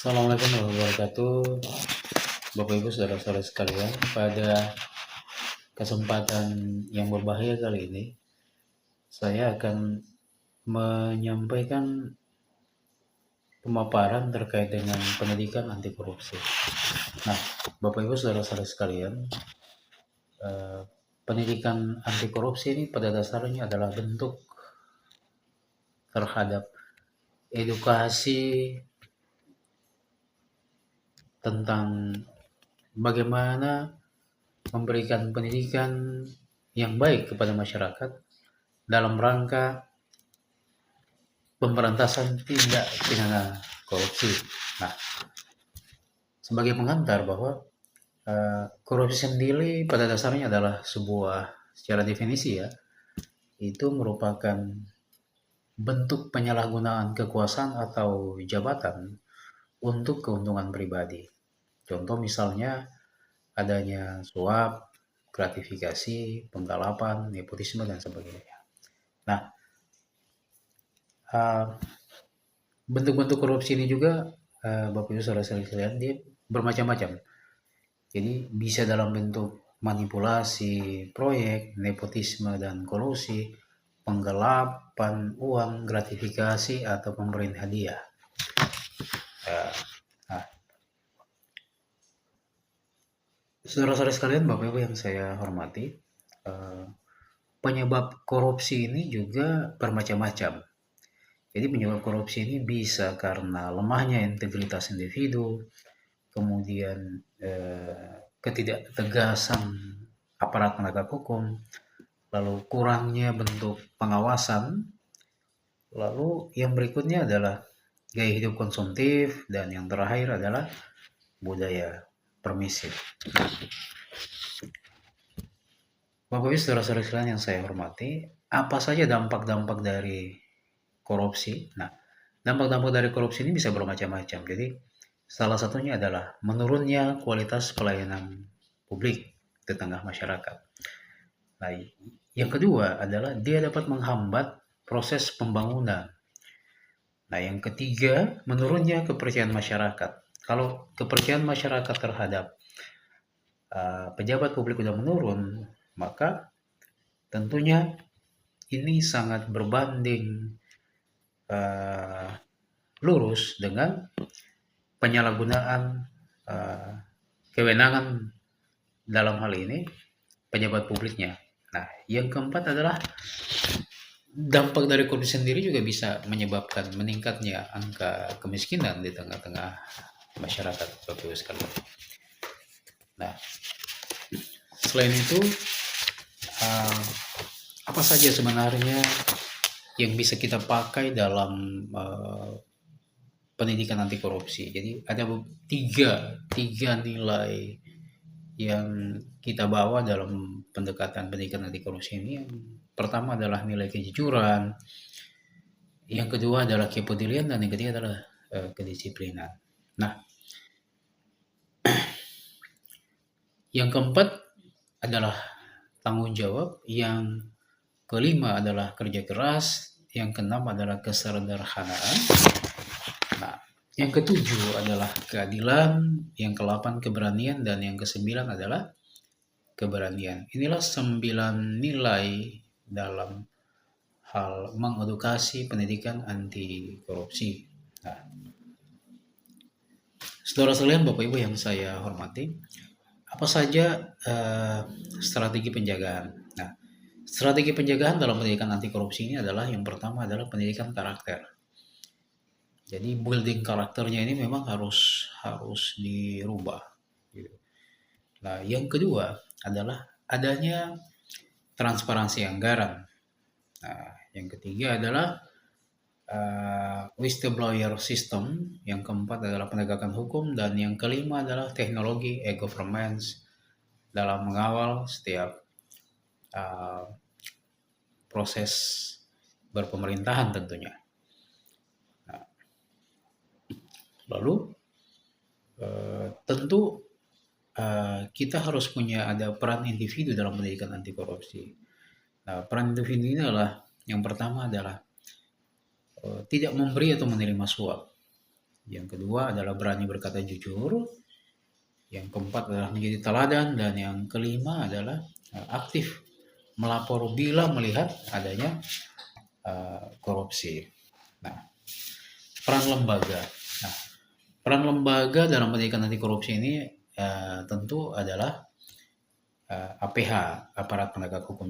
Assalamualaikum warahmatullahi wabarakatuh. Bapak Ibu saudara-saudara sekalian, pada kesempatan yang berbahaya kali ini, saya akan menyampaikan pemaparan terkait dengan pendidikan anti korupsi. Nah, Bapak Ibu saudara-saudara sekalian, eh, pendidikan anti korupsi ini pada dasarnya adalah bentuk terhadap edukasi tentang bagaimana memberikan pendidikan yang baik kepada masyarakat dalam rangka pemberantasan tindak pidana korupsi. Nah, sebagai pengantar bahwa korupsi sendiri pada dasarnya adalah sebuah, secara definisi ya, itu merupakan bentuk penyalahgunaan kekuasaan atau jabatan untuk keuntungan pribadi. Contoh misalnya adanya suap, gratifikasi, penggelapan, nepotisme, dan sebagainya. Nah, bentuk-bentuk korupsi ini juga, Bapak Ibu saudara-saudara sekalian, dia bermacam-macam. Jadi bisa dalam bentuk manipulasi proyek, nepotisme dan kolusi, penggelapan uang, gratifikasi, atau pemberian hadiah. Nah, saudara-saudara sekalian, Bapak Ibu yang saya hormati, penyebab korupsi ini juga bermacam-macam. Jadi penyebab korupsi ini bisa karena lemahnya integritas individu, kemudian ketidaktegasan aparat penegak hukum, lalu kurangnya bentuk pengawasan, lalu yang berikutnya adalah gaya hidup konsumtif, dan yang terakhir adalah budaya permisif. Bapak Ibu saudara-saudara sekalian yang saya hormati, apa saja dampak-dampak dari korupsi? Nah, dampak-dampak dari korupsi ini bisa bermacam-macam. Jadi, salah satunya adalah menurunnya kualitas pelayanan publik di tengah masyarakat. Nah, yang kedua adalah dia dapat menghambat proses pembangunan. Nah, yang ketiga, menurunnya kepercayaan masyarakat. Kalau kepercayaan masyarakat terhadap pejabat publik sudah menurun, maka tentunya ini sangat berbanding lurus dengan penyalahgunaan kewenangan dalam hal ini pejabat publiknya. Nah, yang keempat adalah dampak dari korupsi sendiri juga bisa menyebabkan meningkatnya angka kemiskinan di tengah-tengah masyarakat, Bapak Ibu sekalian. Nah, selain itu, apa saja sebenarnya yang bisa kita pakai dalam pendidikan anti korupsi? Jadi ada tiga nilai yang kita bawa dalam pendekatan pendidikan anti korupsi ini. Yang pertama adalah nilai kejujuran, yang kedua adalah kepedulian, dan yang ketiga adalah kedisiplinan. Nah, yang keempat adalah tanggung jawab, yang kelima adalah kerja keras, yang keenam adalah kesederhanaan. Nah, yang ketujuh adalah keadilan, yang ke-8 keberanian, dan yang ke-9 adalah keberanian. Inilah 9 nilai dalam hal mengedukasi pendidikan anti korupsi. Nah, saudara sekalian, Bapak Ibu yang saya hormati, apa saja strategi penjagaan? Nah, strategi penjagaan dalam pendidikan anti korupsi ini adalah, yang pertama adalah pendidikan karakter. Jadi building karakternya ini memang harus dirubah. Nah, yang kedua adalah adanya transparansi anggaran. Nah, yang ketiga adalah whistleblower system. Yang keempat adalah penegakan hukum, dan yang kelima adalah teknologi e-governance dalam mengawal setiap proses berpemerintahan tentunya. Nah, lalu tentu kita harus punya ada peran individu dalam pendidikan anti korupsi. Nah, peran individu ini adalah, yang pertama adalah tidak memberi atau menerima suap. Yang kedua adalah berani berkata jujur. Yang keempat adalah menjadi teladan. Dan yang kelima adalah aktif melapor bila melihat adanya korupsi. Nah, peran lembaga. Nah, peran lembaga dalam pendidikan anti korupsi ini tentu adalah APH, aparat penegak hukum